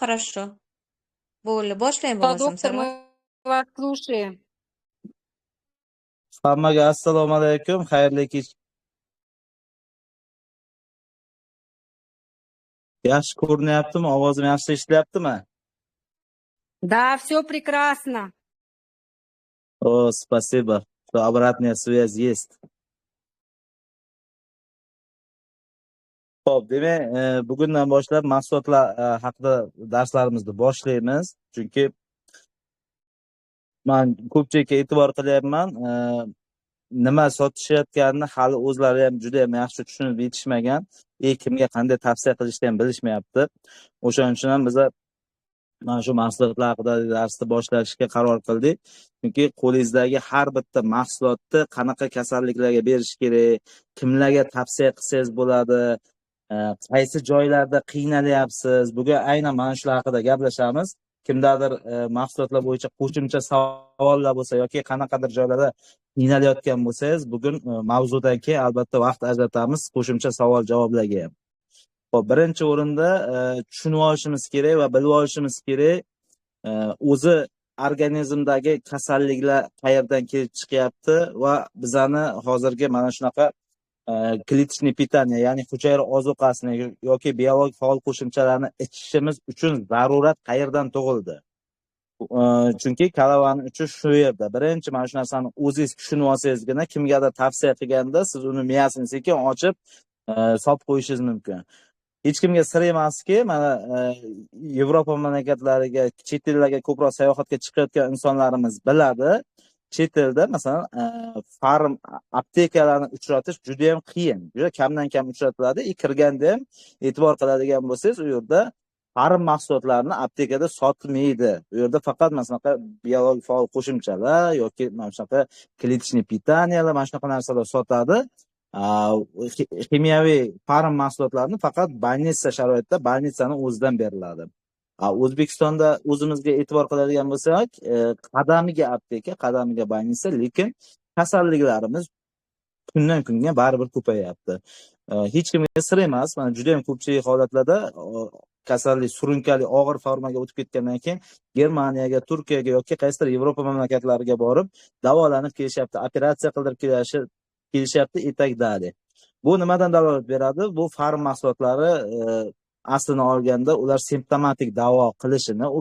Хорошо. Bo'ldi, boshlang Да, bo'lmasam доктор, Sarvar. мы вас слушаем. Hammaga assalomu alaykum, xayrli kech. Yaxshi ko'rinyaptimi? Ovozim yaxshi eshitilyaptimi? Да, все прекрасно. О, спасибо. Что обратная связь есть. Xo'p, demak, bugundan boshlab mahsulotlar haqida darslarimizni boshlaymiz. Chunki men ko'pchilikka e'tibor qilyapman. Nima sotishayotganini hali o'zlari ham juda ham yaxshi tushunib yetishmagan, kimga qanday tavsiya qilishni ham bilishmayapti. O'shaning uchun ham biz mana shu mahsulotlar haqida darsni boshlashga qaror qildik. Chunki qo'lingizdagi har bitta mahsulotni qanaqa kasalliklarga berish kerak, kimlarga tavsiya qilsangiz bo'ladi, qaysi joylarda qiynalyapsiz. Bugun aynan mana shular haqida gaplashamiz. Kimdadir mahsulotlar bo'yicha qo'shimcha savollar bo'lsa yoki qanaqadir joylarda qiynalayotgan bo'lsangiz, bugun mavzudan keyin albatta vaqt ajratamiz qo'shimcha savol-javoblarga ham. Xo'p, birinchi o'rinda tushunib olishimiz kerak va bilib olishimiz kerak, o'zi organizmdagi kasalliklar qayerdan kelib chiqyapti va bizani hozirgi mana shunaqa klitchniy pitaniya, ya'ni hujayra ozuqasini yoki biologik faol qo'shimchalarni ichishimiz uchun zarurat qayerdan tug'ildi? Chunki kalavani uchi shu yerda. Birinchi mana shu narsani o'zingiz tushunib olsangizgina kimgadir tavsiya qilganda siz uni miyasini sekin ochib solib qo'yishingiz mumkin. Hech kimga sir emaski, mana Yevropa mamlakatlariga, chet ellarga ko'proq sayohatga chiqayotgan insonlarimiz biladi. Chet elda masalan farm aptekalarni uchratish juda ham qiyin. Juda kamdan kam uchratiladi. Kirganda ham e'tibor qiladigan bo'lsangiz, u yerda farm mahsulotlarini aptekada sotmaydi. U yerda faqat masalan biologik faol qo'shimchalar yoki mana shunaqa klitchniy pitaniyalar, mana shunaqa narsalar sotadi. Kimyoviy farm mahsulotlarini faqat больница sharoitida больницаning o'zidan beriladi. O'zbekistonda o'zimizga e'tibor qiladigan bo'lsak, qadamiga apteka, qadamiga больница, lekin kasalliklarimiz kundan kunga baribir ko'payapti. Hech kimga sir emas, mana juda ham ko'pchilik holatlarda kasallik surunkali og'ir formaga o'tib ketgandan keyin Germaniyaga, Turkiyaga yoki qaysidir Yevropa mamlakatlariga borib davolanib kelishyapti, operatsiya qildirib kelishyapti, etakdali. Bu nimadan dalolat beradi? Bu farm mahsulotlari aslini olganda ular simptomatik davo qilishini, u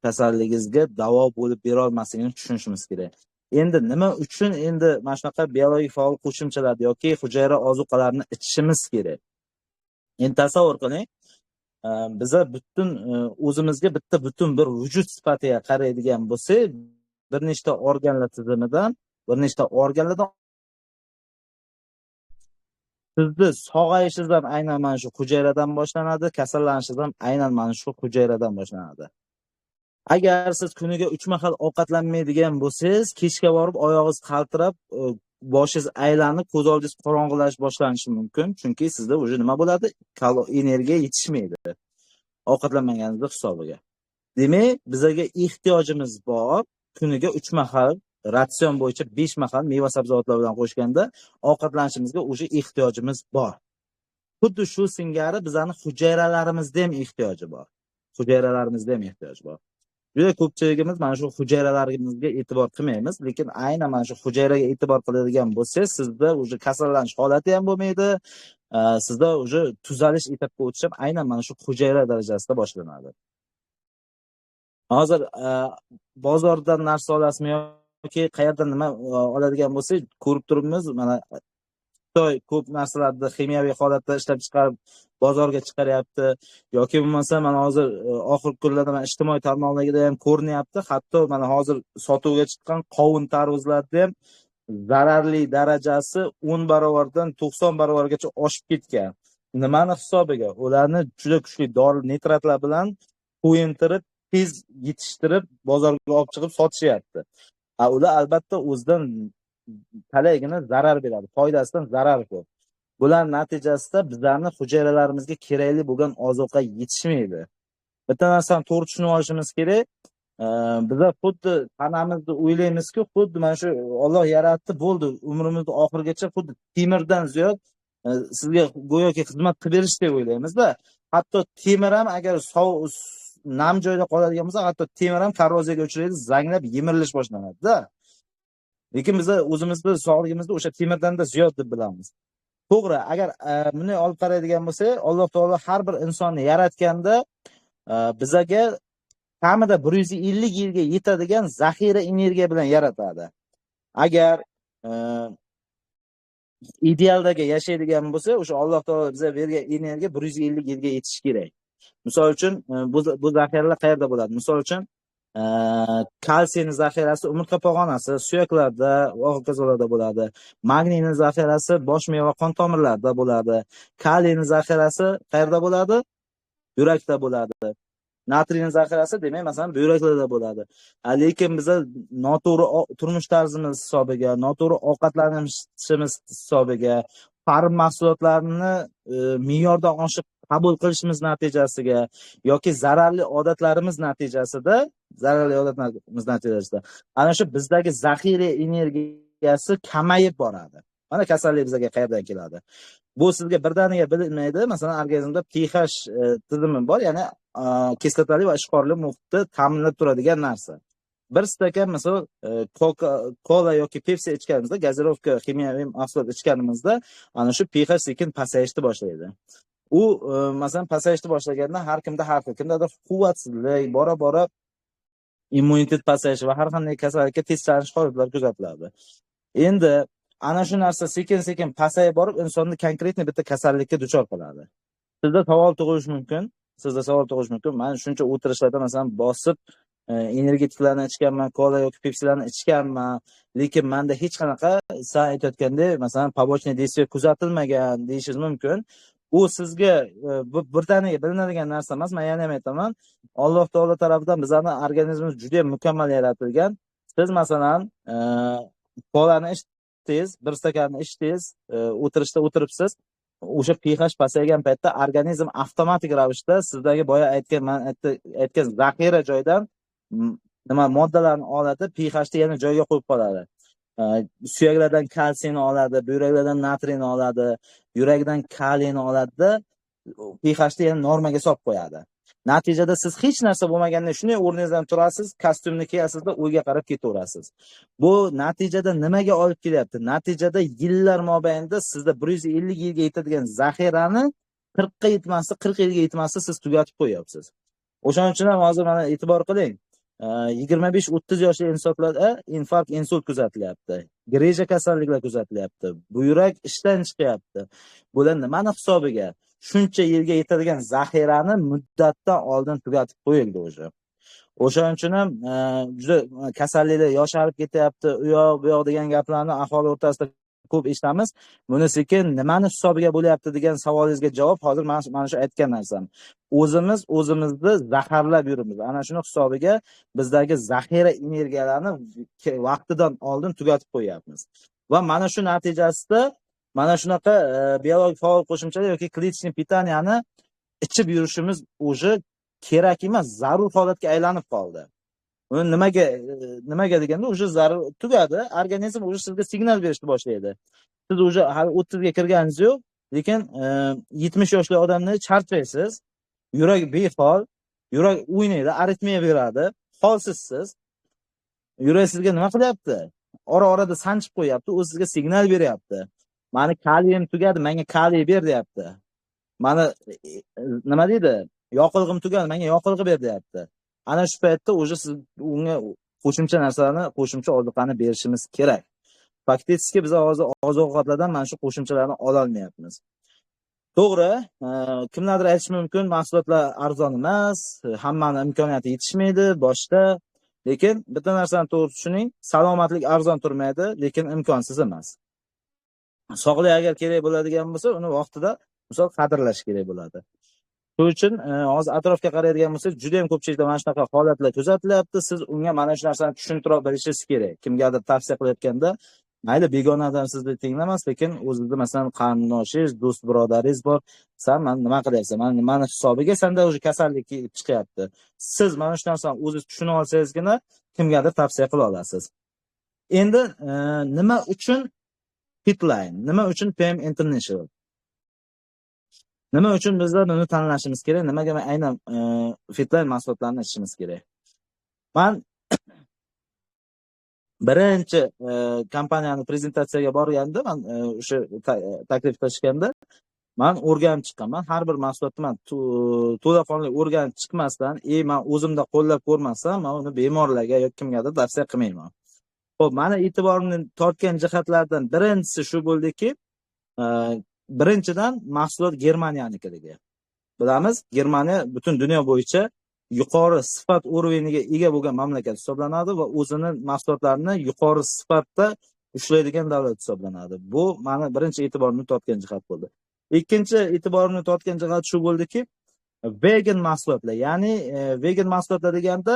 kasalligingizga davo bo'lib bera olmasligini tushunishimiz kerak. Endi nima uchun endi mana shunaqa biologik faol qo'shimchalar yoki hujayra ozuqalarini ichishimiz kerak? Endi tasavvur qiling, biza butun o'zimizga bitta butun bir vujud sifatiga qaraydigan bo'lsak, bir nechta organlar tizimidan, bir nechta organlardan sizni sog'ayishingiz ham aynan mana shu hujayradan boshlanadi, kasallanishingiz ham aynan mana shu hujayradan boshlanadi. Agar siz kuniga 3 mahal ovqatlanmaydigan bo'lsangiz, kechga borib oyog'ingiz qaltirab, boshingiz aylanib, ko'z oldingiz qorong'ilash boshlanishi mumkin. Chunki sizda o'zi nima bo'ladi? Energiya yetishmaydi ovqatlanmaganingizning hisobiga. Demak, bizga ehtiyojimiz bor. Kuniga 3 mahal ratsion bo'yicha 5 mahal meva sabzavotlar bilan qo'shganda ovqatlanishimizga o'sha ehtiyojimiz bor. Xuddi shu singari bizning hujayralarimizda ham ehtiyoji bor. Hujayralarimizda ham ehtiyoj bor. Juda ko'pchiligimiz mana shu hujayralarimizga e'tibor qilmaymiz, lekin aynan mana shu hujayraga e'tibor qiladigan bo'lsangiz, sizda o'sha kasallanish holati ham bo'lmaydi. Sizda o'sha tuzalish etapiga o'tish ham aynan mana shu hujayra darajasida boshlanadi. Hozir bozordan narsa olasizmi yoki qayerdan nima oladigan bo'lsak, ko'rib turibmiz, mana Xitoy ko'p narsalarni kimyoviy holatda ishlab chiqarib bozorga chiqaryapti yoki bo'lmasa mana hozir oxirgi kunlarda mana ijtimoiy tarmoqlarda ham ko'rinyapti. Hatto mana hozir sotuvga chiqqan qovun tarvuzlarda ham zararli darajasi 10 barobardan 90 barobargacha oshib ketgan. Nimani hisobiga? Ularni juda kuchli dori nitratlar bilan qo'yintirib, tez yetishtirib bozorga olib chiqib sotishyapti. Ular albatta o'zidan talaygina zarar beradi, foydasidan zarar ko'p. Bular natijasida bizlarning hujayralarimizga kerakli bo'lgan ozuqa yetishmaydi. Bitta narsani to'g'ri tushunib olishimiz kerak. Bizlar xuddi tanamizni o'ylaymizki, xuddi mana shu Alloh yaratdi, bo'ldi, umrimizning oxirigacha xuddi temirdan ziyod sizga go'yoki xizmat qilib berish deb o'ylaymiz-da. hatto temir ham agar nam joyda qoladigan bo'lsa, hatto temir ham korroziyaga uchraydi, zanglab yemirilish boshlanadi-da. Lekin biz o'zimizni sog'lig'imizni o'sha temirdan-da ziyod deb bilamiz. To'g'ri, agar bunday olib qaraydigan bo'lsak, Alloh taolo har bir insonni yaratganda bizaga kamida 150 yilga yetadigan zaxira energiya bilan yaratadi. Agar idealdagi yashaydigan bo'lsa, o'sha Alloh taolo bizga bergan energiya 150 yilga yetishi kerak. Misol uchun bu zaxiralar qayerda bo'ladi? Misol uchun kalsiyning zaxirasi umurtqa pog'onasi, suyaklarda va hokazolarda bo'ladi. Magniyning zaxirasi bosh miya va qon tomirlarida bo'ladi. Kaliyning zaxirasi qayerda bo'ladi? Yurakda bo'ladi. Natriyning zaxirasi demak, masalan, buyraklarda bo'ladi. Lekin biza noto'g'ri turmush tarzimiz hisobiga, noto'g'ri ovqatlanishimiz hisobiga, farm mahsulotlarini me'yordan oshiq qabul qilishimiz natijasiga yoki zararli odatlarimiz natijasida ana shu bizdagi zaxira energiyasi kamayib boradi. Mana kasallik bizga qayerdan keladi? Bu sizga birdaniga bilinmaydi. Masalan, organizmda pH tizimi bor, ya'ni kislotali va ishqorli muhitni ta'minlab turadigan narsa. Bir stakan misol kola yoki Pepsi ichganimizda, gazirovka, kimyoviy mahsulot ichganimizda ana shu pH sekin pasayishni boshlaydi. U masalan pasayishni boshlaganda har kimda har xil, kimdadir quvvatsizlik, bora-bora immunitet pasayishi va har qanday kasallikka tez chalinish holatlari kuzatiladi. Endi ana shu narsa sekin-sekin pasayib borib, insonni konkretni bitta kasallikka duchor qiladi. Sizda savol tug'ish mumkin. Men shuncha o'tirishlarda masalan bosib energetiklarni ichganman, kola yoki pepsilarni ichganman, lekin menda hech qanaqa sen aytayotgandek, masalan, побочный действие kuzatilmagan deyishingiz mumkin. U sizga birdaniga bilinadigan narsa emas. Men yana ham aytaman, Alloh taolo tomonidan bizning organizmimiz juda ham mukammal yaratilgan. Siz masalan kolani ichdingiz, bir stakanni ichdingiz, o'tirishda o'tiribsiz. O'sha pH pasaygan paytda organizm avtomatik ravishda sizdagi boya aytgan zaxira joydan moddalarni oladi, pHni yana joyiga qo'yib qoladi. Suyaklardan kalsiyni oladi, buyraklardan natriyni oladi, yurakdan kaliyni oladida pHni yana normaga solib qo'yadi. Natijada siz hech narsa bo'lmaganda shunday o'rningizdan turasiz, kostyumni kiyasizda o'yga qarab ketaverasiz. Bu natijada nimaga olib kelyapti? Natijada yillar mobaynida sizda 150 yilga yetadigan zaxirani 40 ga yetmasdi, 40 yilga yetmasdi siz tugatib qo'yapsiz. O'shaning uchun ham hozir mana e'tibor qiling. 25-30 yoshli insonlarda infarkt, insult kuzatilyapti. Greja kasalliklar kuzatilyapti. Buyrak ishdan chiqyapti. Bular nimani hisobiga? Shuncha yilga yetadigan zaxirani muddatdan oldin tugatib qo'yildi o'zi. O'shaning uchun ham juda kasalliklar yosharib ketyapti, u yoq bu yoq degan gaplarni aholi o'rtasida ko'p eshitamiz. Buni sekin nimani hisobiga bo'lyapti degan savolingizga javob hozir mana shu aytgan narsam. O'zimizni zaharlab yuribmiz. Ana shuni hisobiga bizdagi zaxira energiyalarni vaqtidan oldin tugatib qo'yapmiz. Va mana shu natijasida mana shunaqa biologik faol qo'shimchalar yoki klitchniy pitaniyani ichib yurishimiz o'zi kerak emas, zarur holatga aylanib qoldi. Uni nimaga deganda o'sha zarur tugadi, organizm o'sha sizga signal berishni boshlaydi. Siz o'sha hali 30 ga kirganingiz yo'q, lekin 70 yoshli odamni charchaysiz, yurak behol, yurak o'ynaydi, aritmiya beradi, holsizsiz. Yurak sizga nima qilyapti? Ora-orada sanchib qo'yapti, u sizga signal beryapti. Mani kaliyim tugadi, menga kaliy ber deyapti. Mani nima deydi? Yoqilg'im tugadi, menga yoqilg'i ber deyapti. Ana shu paytda o'sha siz unga qo'shimcha narsalarni, qo'shimcha oziqani berishimiz kerak. Faktiski biz hozir oziq-ovqatlardan mana shu qo'shimchalarni ola olmayapmiz. To'g'ri, kimlardir aytish mumkin, mahsulotlar arzon emas, hammani imkoniyati yetishmaydi boshda. Lekin bitta narsani to'g'ri tushuning, salomatlik arzon turmaydi, lekin imkonsiz emas. Sog'lik agar kerak bo'ladigan bo'lsa, uni vaqtida misol qadrlash kerak bo'ladi. Shuning uchun hozir atrofga qaraydigan bo'lsak, juda ham ko'pchilikda mana shunaqa holatlar kuzatilyapti. Siz unga mana shu narsani tushuntirib berishingiz kerak. Kimgadir tavsiya qilayotganda, mayli begonadan sizni tinglamas, lekin o'zingizda masalan qarindoshingiz, do'st birodaringiz bor. Sen men nima qilyapsan? Mana hisobiga senda o'sha kasallik chiqyapti. Siz mana shu narsani o'zingiz tushunib olsangizgina kimgadir tavsiya qila olasiz. Endi nima uchun Pitline? Nima uchun PM International? Nima uchun bizlar uni tanlashimiz kerak? Nimaga aynan Fitline mahsulotlarini ichishimiz kerak? Men birinchi kompaniyani prezentatsiyaga borganda, men o'sha taklif qilishganda men o'rganib chiqqanman. Har bir mahsulotni men to'laqonli o'rganib chiqmasdan, men o'zimda qo'llab ko'rmasam, men uni bemorlarga yoki kimgadir tavsiya qilmayman. Xo'p, meni e'tiborimni tortgan jihatlardan birinchisi shu bo'ldiki, birinchidan mahsulot Germaniyanikiligi. Bilamiz, Germaniya butun dunyo bo'yicha yuqori sifat o'rniga ega bo'lgan mamlakat hisoblanadi va o'zining mahsulotlarini yuqori sifatda ushlaydigan davlat hisoblanadi. Bu meni birinchi e'tiborimni tortgan jihat bo'ldi. Ikkinchi e'tiborimni tortgan jihat shu bo'ldiki, vegan mahsulotlar, ya'ni vegan mahsulotlar deganda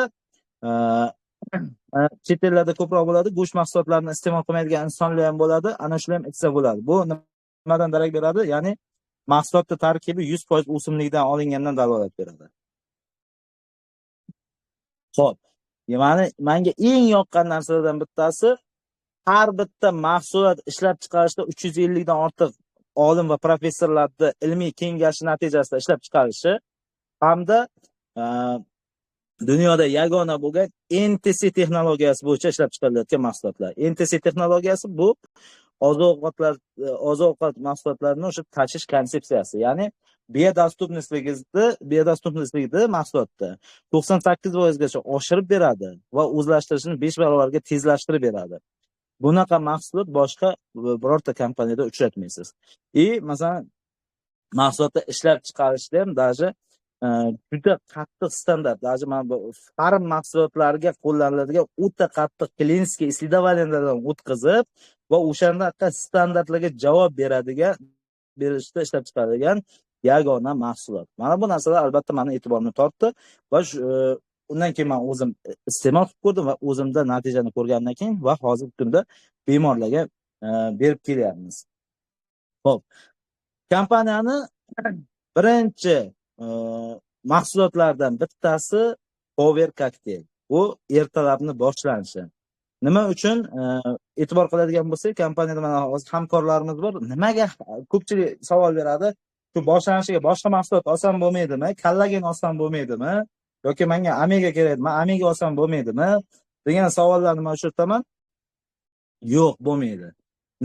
chet ellarda ko'proq bo'ladi, go'sht mahsulotlarini iste'mol qilmaydigan insonlar ham bo'ladi, ana shular ham ichsa bo'ladi. Bu nimadan darak beradi? Ya'ni mahsulotning tarkibi 100% o'simlikdan olingandan dalolat beradi. Xo'p, menga eng yoqqan narsalardan bittasi, har bitta mahsulot ishlab chiqarishda 350 dan ortiq olim va professorlarning ilmiy kengashi natijasida ishlab chiqarishi hamda dunyoda yagona bo'lgan NTC texnologiyasi bo'yicha ishlab chiqarilayotgan mahsulotlar. NTC texnologiyasi bu oziq-ovqat mahsulotlarini o'sha tashish konsepsiyasi, ya'ni biodostupnostligini mahsulotda 98% gacha oshirib beradi va o'zlashtirishni 5 barobarga tezlashtirib beradi. Bunaqa mahsulot boshqa birorta kompaniyada uchratmaysiz. Masalan, mahsulotda ishlab chiqarishda ham даже juda qattiq standart, даже mana bu farm mahsulotlariga qo'llaniladigan o'ta qattiq klinikiy исследованияларdan o'tkazib va o'shanaqa standartlarga javob berishda ishlab chiqarilgan yagona mahsulot. Mana bu narsalar albatta meni e'tiborimni tortdi va undan keyin men o'zim iste'mol qilib ko'rdim va o'zimda natijani ko'rgandan keyin va hozirgi kunda bemorlarga berib kelyapmiz. Xo'p, kompaniyani birinchi mahsulotlardan bittasi Power Cocktail. Bu ertalabni boshlanishi. Nima uchun e'tibor qiladigan bo'lsak, kompaniyada mana hozir hamkorlarimiz bor. Nimaga ko'pchilik savol beradi? Shu boshlanishiga boshqa mahsulot olsam bo'lmaydimi? Kollagen olsam bo'lmaydimi? Yoki menga omega kerakmi? Omega olsam bo'lmaydimi? degan savollarni men uchirtaman. Yo'q, bo'lmaydi.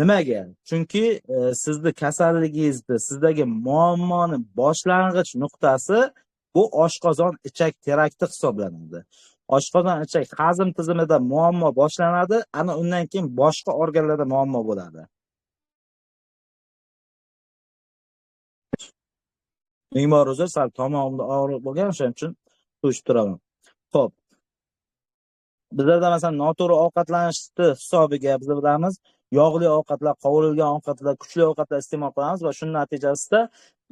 Nimaga? Chunki sizni kasalligingizni, sizdagi muammoni boshlang'ich nuqtasi bu oshqozon ichak terakti hisoblanadi. Oshqozon ichak hazm tizimida muammo boshlanadi, ana undan keyin boshqa organlarda muammo bo'ladi. Ming bor uzr, sal tomog'imda og'riq bo'lgan, o'shaning uchun to'shib turaman. Xo'p. Bizlarda masalan noto'g'ri ovqatlanishni hisobiga biz bilamiz, yog'li ovqatlar, qovurilgan ovqatlar, kuchli ovqatlar iste'mol qilamiz va shuning natijasida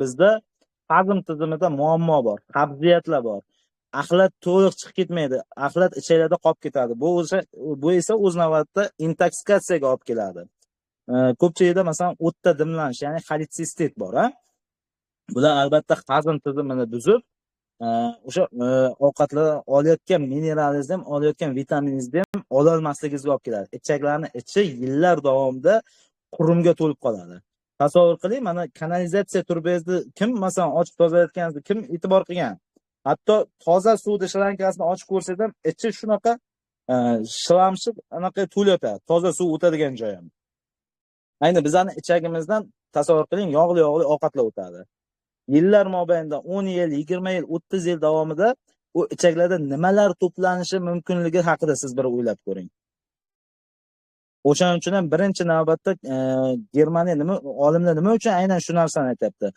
bizda hazm tizimida muammo bor, qabziyatlar bor. Axlat to'liq chiqib ketmaydi, axlat ichaklarda qolib ketadi. Bu esa o'z navbatida intoksikatsiyaga olib keladi. Ko'pchilikda masalan o'tda dimlanish, ya'ni xoletsistit bor, bular albatta hazm tizimini buzib, o'sha ovqatlar olayotgan mineralingizni ham, olayotgan vitaminingizni ham ola olmasligingizga olib keladi. Ichaklarni ichi yillar davomida qurumga to'lib qoladi. Tasavvur qiling, mana kanalizatsiya turbangizni kim masalan ochib tozalayotganingizni kim e'tibor qilgan? Hatto toza suvni shlankasini ochib ko'rsangiz ham ichi shunaqa shilamshib, anaqa to'lib yotadi. Toza suv o'tadigan joy ham. Ayni bizning ichagimizdan tasavvur qiling, yog'li ovqatlar o'tadi. Yillar mobaynida 10 yil, 20 yil, 30 yil davomida u ichaklarda nimalar to'planishi mumkinligi haqida siz bir o'ylab ko'ring. O'shaning uchun ham birinchi navbatda Germaniya olimlar nima uchun aynan shu narsani aytayapti?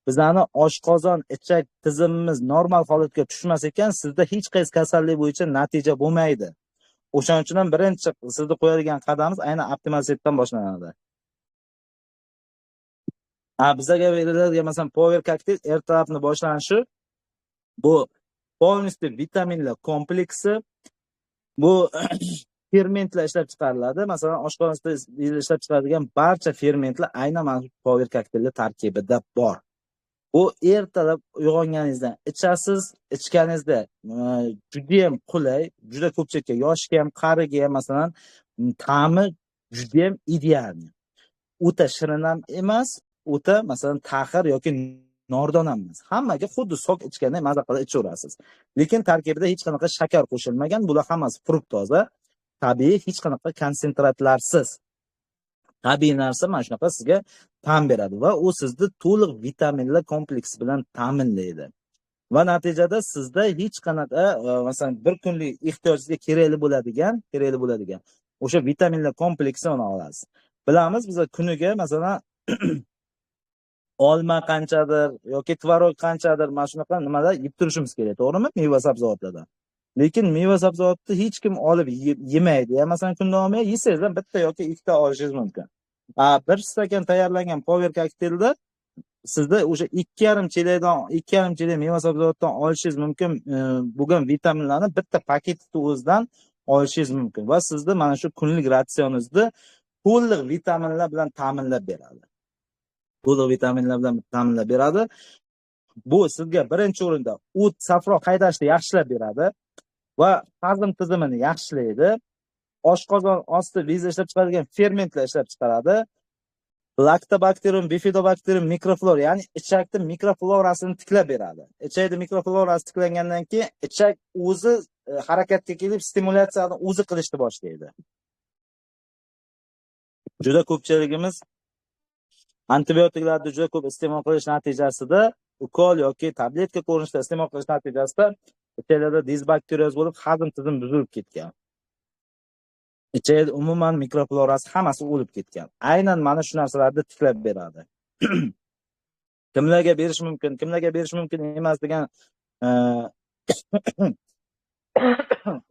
Bizning oshqozon ichak tizimimiz normal holatga tushmas ekan, sizda hech qaysi kasallik bo'yicha natija bo'lmaydi. O'shaning uchun ham birinchi sizni qo'yadigan qadamimiz aynan optimalizatsiyadan boshlanadi. Bizga beriladigan masalan Power Cocktail ertalabni boshlanishi, bu полностью vitaminlar kompleksi, bu fermentlar ishlab chiqariladi. Masalan, oshqozonda ishlab chiqariladigan barcha fermentlar aynan mana Power Cocktail tarkibida bor. Bu ertalab uyg'onganingizdan ichasiz, ichganingizda juda ham qulay, juda ko'pchilikka, yoshga ham, qariga ham masalan ta'mi juda ham ideal. O'ta shirin ham emas, o'ta masalan taxir yoki nordon ham emas. Hammaga xuddi sok ichganday maza qilib ichaverasiz. Lekin tarkibida hech qanaqa shakar qo'shilmagan. Bular hammasi fruktoza, tabiiy, hech qanaqa konsentratlarsiz. Tabiiy narsa mana shunaqa sizga ta'm beradi va u sizni to'liq vitaminlar kompleksi bilan ta'minlaydi. Va natijada sizda hech qanaqa masalan bir kunlik ehtiyojingizga kerakli bo'ladigan o'sha vitaminlar kompleksini olasiz. Bilamiz biz kuniga masalan olma qanchadir yoki tvorog qanchadir mana shunaqa nimalar yeb turishimiz kerak, to'g'rimi? Meva sabzavotlardan. Lekin meva sabzavotni hech kim olib yemaydi. Ya masalan kun davomida yesangiz ham bitta yoki ikkita olishingiz mumkin. Bir stakan tayyorlangan power kokteylda sizda o'sha 2,5 chelak meva sabzavotdan olishingiz mumkin bo'lgan vitaminlarni bitta paketni o'zidan olishingiz mumkin va sizni mana shu kunlik ratsioningizni to'liq vitaminlar bilan ta'minlab beradi. Bu sizga birinchi o'rinda o't, safro haydashni yaxshilab beradi va hazm tizimini yaxshilaydi. Oshqozon osti bezi ishlab chiqaradigan fermentlar ishlab chiqaradi. Lactobacterium, bifidobacterium, mikroflora, ya'ni ichakni mikroflorasini tiklab beradi. Ichakda mikroflorasi tiklangandan keyin ichak o'zi harakatga kelib stimulyatsiyani o'zi qilishni boshlaydi. Juda ko'pchiligimiz antibiotiklarni juda ko'p iste'mol qilish natijasida, ukol yoki tabletka ko'rinishida iste'mol qilish natijasida ichaklarda disbakterioz bo'lib, hazm tizimi buzilib ketgan. Ichakda umuman mikroflorasi hammasi o'lib ketgan. Aynan mana shu narsalarni tiklab beradi. Kimlarga berish mumkin emas degan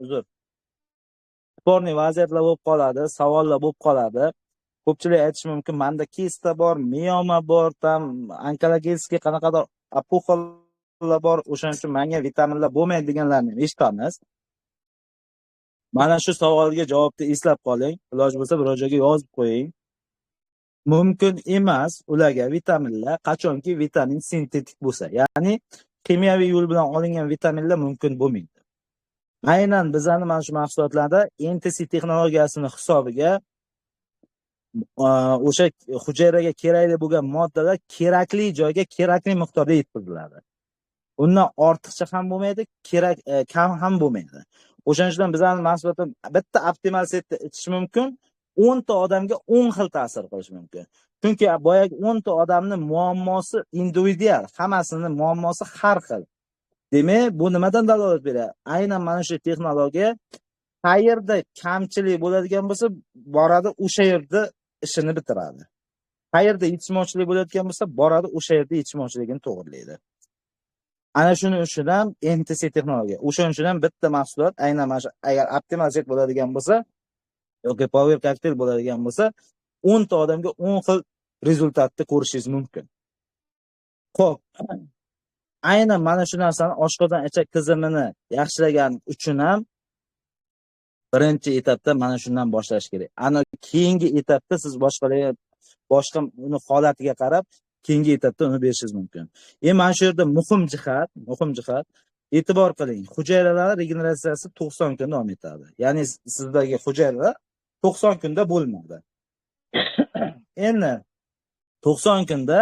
uzr. Sporniy vaziyatlar bo'lib qoladi, savollar bo'lib qoladi. Ko'pchilik aytish mumkin, menda kista bor, mioma bor, tam onkologiyaga qanaqadir apuxollar bor, o'shaning uchun menga vitaminlar bo'lmaydi deganlarni eshitamiz. Mana shu savolga javobni eslab qoling. Iloj bo'lsa biror joyga yozib qo'ying. Mumkin emas ularga vitaminlar qachonki vitamin sintetik bo'lsa, ya'ni kimyoviy yo'l bilan olingan vitaminlar mumkin bo'lmaydi. Aynan bizning mana shu mahsulotlarda NTC texnologiyasini hisobiga o'sha hujayraga kerakli bo'lgan moddalar kerakli joyga kerakli miqdorda yetkaziladi. Undan ortiqcha ham bo'lmaydi, kam ham bo'lmaydi. O'shaning uchun bizning mahsulotlar bitta optimal setda ichish mumkin, 10 ta odamga 10 xil ta'sir qilishi mumkin. Chunki boyagi 10 ta odamning muammosi individual, hammasining muammosi har xil. Demak, bu nimadan dalolat beradi? Aynan mana shu texnologiya qayerda kamchilik bo'ladigan bo'lsa, boradi o'sha yerda ishini bitiradi. Qayerda yetishmovchilik bo'layotgan bo'lsa, boradi o'sha yerda yetishmovchiligini to'g'rilaydi. Ana shuning uchun ham NTC texnologiya. O'shaning uchun ham bitta mahsulot aynan mana shu agar optimal set bo'ladigan bo'lsa yoki power cocktail bo'ladigan bo'lsa, 10 ta odamga 10 xil rezultatni ko'rishingiz mumkin. Xo'p. Aynan mana shu narsani oshqozon ichak tizimini yaxshilagan uchun ham birinchi etapda mana shundan boshlash kerak. Ana keyingi etapda siz boshqa uni holatiga qarab keyingi etapda uni berishingiz mumkin. Mana shu yerda muhim jihat e'tibor qiling. Hujayralar regeneratsiyasi 90 kun davom etadi. Ya'ni sizdagi hujayralar 90 kunda bo'lmaydi. Endi 90 kunda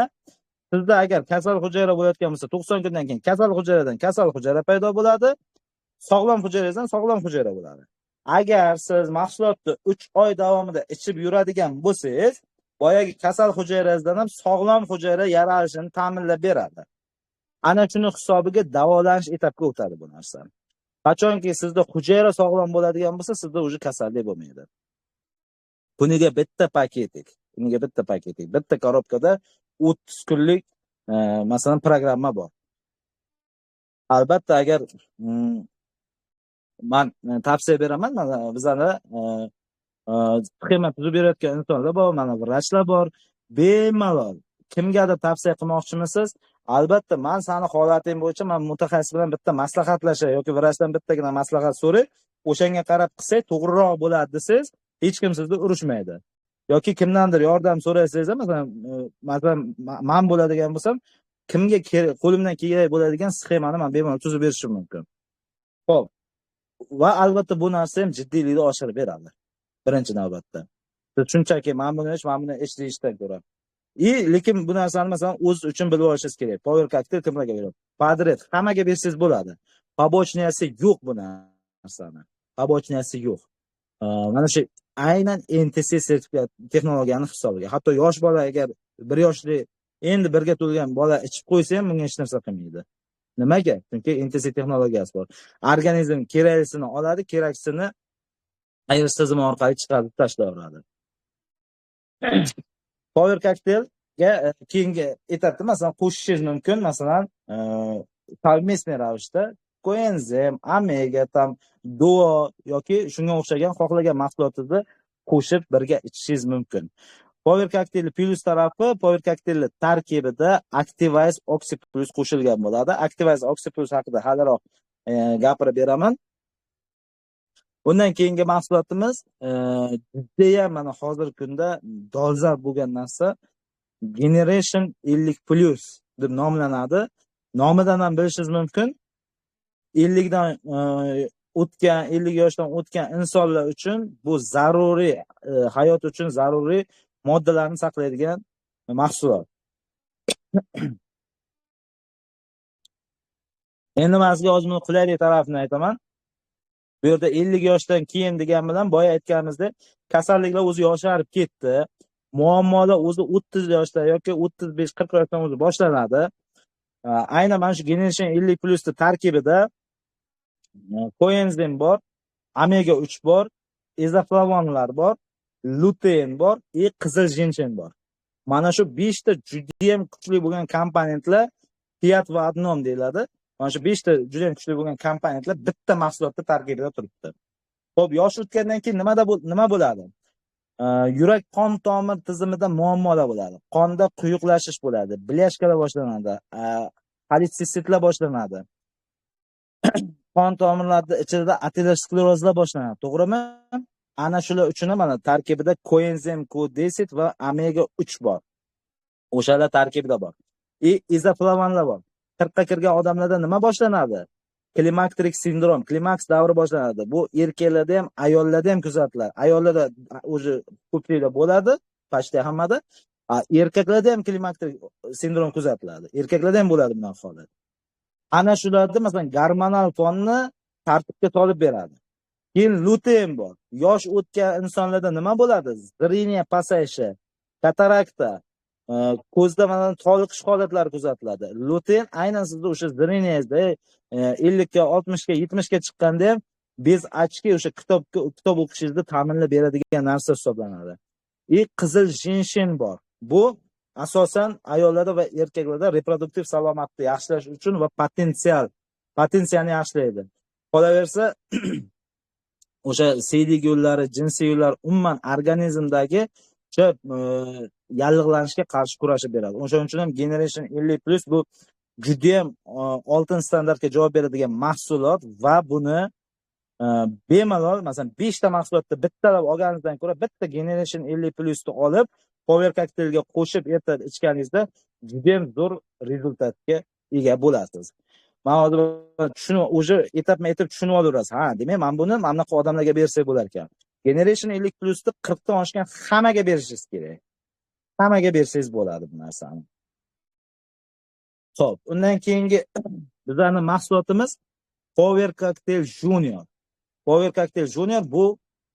sizda agar kasal hujayra bo'layotgan bo'lsa, 90 kundan keyin kasal hujayradan kasal hujayra paydo bo'ladi, sog'lom hujayradan sog'lom hujayra bo'ladi. Agar siz mahsulotni 3 oy davomida ichib yuradigan bo'lsangiz, boyagi kasal hujayrangizdan ham sog'lom hujayra yaralishini ta'minlab beradi. Ana shuni hisobiga davolanish etapiga o'tadi bu narsa. Qachonki sizda hujayra sog'lom bo'ladigan bo'lsa, sizda o'zi kasallik bo'lmaydi. Kuniga bitta paketik, bitta korobkada 30 kunlik masalan programma bor. Albatta agar men tavsiya beraman, bizlarda sxema tuzib berayotgan insonlar bor, mana vrachlar bor. Bemalol kimgadir tavsiya qilmoqchimisiz? Albatta men seni holating bo'yicha men mutaxassis bilan bitta maslahatlashay yoki vrachdan bittagina maslahat so'ray, o'shanga qarab qilsak to'g'riroq bo'ladi desangiz, hech kim sizni urishmaydi. Yoki kimdandir yordam so'rasangiz, masalan men bo'ladigan bo'lsam, kimga qo'limdan kerak bo'ladigan sxemani men bemalol tuzib berishim mumkin. Xo'p. Va albatta bu narsa ham jiddiylikni oshirib beradi. Birinchi navbatda. Siz shunchaki men buni ish deyishdan ko'ra. lekin bu narsani masalan o'z uchun bilib olishingiz kerak. Power cocktail kimlarga beradi? Padret hammaga bersangiz bo'ladi. Побочныйsi yo'q bu narsani. Побочныйsi yo'q. Mana shu aynan NTC sertifikat texnologiyani hisobiga. Hatto yosh bola agar 1 yoshli endi birga to'lgan bola ichib qo'ysa ham bunga hech narsa qilmaydi. Nimaga? Chunki NTC texnologiyasi bor. Organizm keraksini oladi, keraksini ayrish tizimi orqali chiqarib tashlayveradi. Power cocktailga keyingi etapda masalan qo'shishingiz mumkin. Masalan, совместный ravishda koenzim, omega, tam duo yoki shunga o'xshagan xohlagan mahsulotingizni qo'shib birga ichishingiz mumkin. Power cocktail plus tarafi Power cocktail tarkibida Activize Oxy Plus qo'shilgan bo'ladi. Activize Oxy Plus haqida haliroq gapirib beraman. Bundan keyingi mahsulotimiz judayam mana hozirgi kunda dolzarb bo'lgan narsa Generation 50+ deb nomlanadi. Nomidan ham bilishingiz mumkin. 50 dan o'tgan, 50 yoshdan o'tgan insonlar uchun bu zaruriy, hayot uchun zaruriy moddalarni saqlaydigan mahsulot. Endi sizga ozgina qulaylik tarafini aytaman. Bu yerda 50 yoshdan keyin degan bilan boya aytganimizdek, kasalliklar o'zi yosharib ketdi. Muammolar o'zi 30 yoshda yoki 35-40 yoshdan o'zi boshlanadi. Aynan mana shu Generation 50+ tarkibida koenzim bor, omega 3 bor, izoflavonlar bor, lutein bor, qizil jinshin bor. Mana shu 5 ta juda ham kuchli bo'lgan komponentlar Fiat va Adnom deyiladi. Mana shu 5 ta juda ham kuchli bo'lgan komponentlar bitta mahsulotda tarkibida turibdi. Xo'p, yosh o'tgandan keyin nima bo'ladi? Yurak qon tomir tizimida muammolar bo'ladi. Qonda quyuqlashish bo'ladi, blyashkalar boshlanadi, xoletsistitlar boshlanadi. Qon tomirlarida ichida aterosklerozlar boshlanadi, to'g'rimi? Ana shular uchun mana tarkibida koenzim Q10 va omega 3 bor. O'shalar tarkibida bor. Izoflavonlar bor. 40 ga kirgan odamlarda nima boshlanadi? Klimakterik sindrom, klimaks davri boshlanadi. Bu erkaklarda ham, ayollarda ham kuzatiladi. Ayollarda o'zi ko'plikda bo'ladi, почти hammada. Erkaklarda ham klimakterik sindrom kuzatiladi. Erkaklarda ham bo'ladi bunday holat. Ana shularda masalan gormonal fonni tartibga solib beradi. Keyin lutein bor. Yosh o'tgan insonlarda nima bo'ladi? Zreniya pasayishi, katarakta, ko'zda mana toliqish holatlari kuzatiladi. Lutein aynan sizda o'sha zreniyangizda 50 ga, 60 ga, 70 ga chiqqanda ham bez ochki o'sha kitob o'qishingizni ta'minlab beradigan narsa hisoblanadi. Qizil jinshin bor. Bu asosan ayollarda va erkaklarda reproduktiv salomatlikni yaxshilash uchun va potensiyani yaxshilaydi. Qolaversa, o'sha siydik yo'llari, jinsiy yo'llar umuman organizmdagi o'sha yallig'lanishga qarshi kurashib beradi. O'shaning uchun ham Generation 50+ bu juda ham oltin standartga javob beradigan mahsulot va buni bemalol masalan 5 ta mahsulotda bittalab olganingizdan ko'ra bitta Generation 50+ ni olib Power cocktailga qo'shib ertalab ichganingizda juda ham zo'r rezultatga ega bo'lasiz. Men hozir shuni o'sha etapma-etap tushunib olaverasiz. Ha, demak, men buni mana bunaqa odamlarga bersak bo'lar ekan. Generation 50+ ni 40 dan oshgan hammaga berishingiz kerak. Hammaga bersangiz bo'ladi bu narsani. Xo'p, undan keyingi bizning mahsulotimiz Power Cocktail Junior. Power Cocktail Junior bu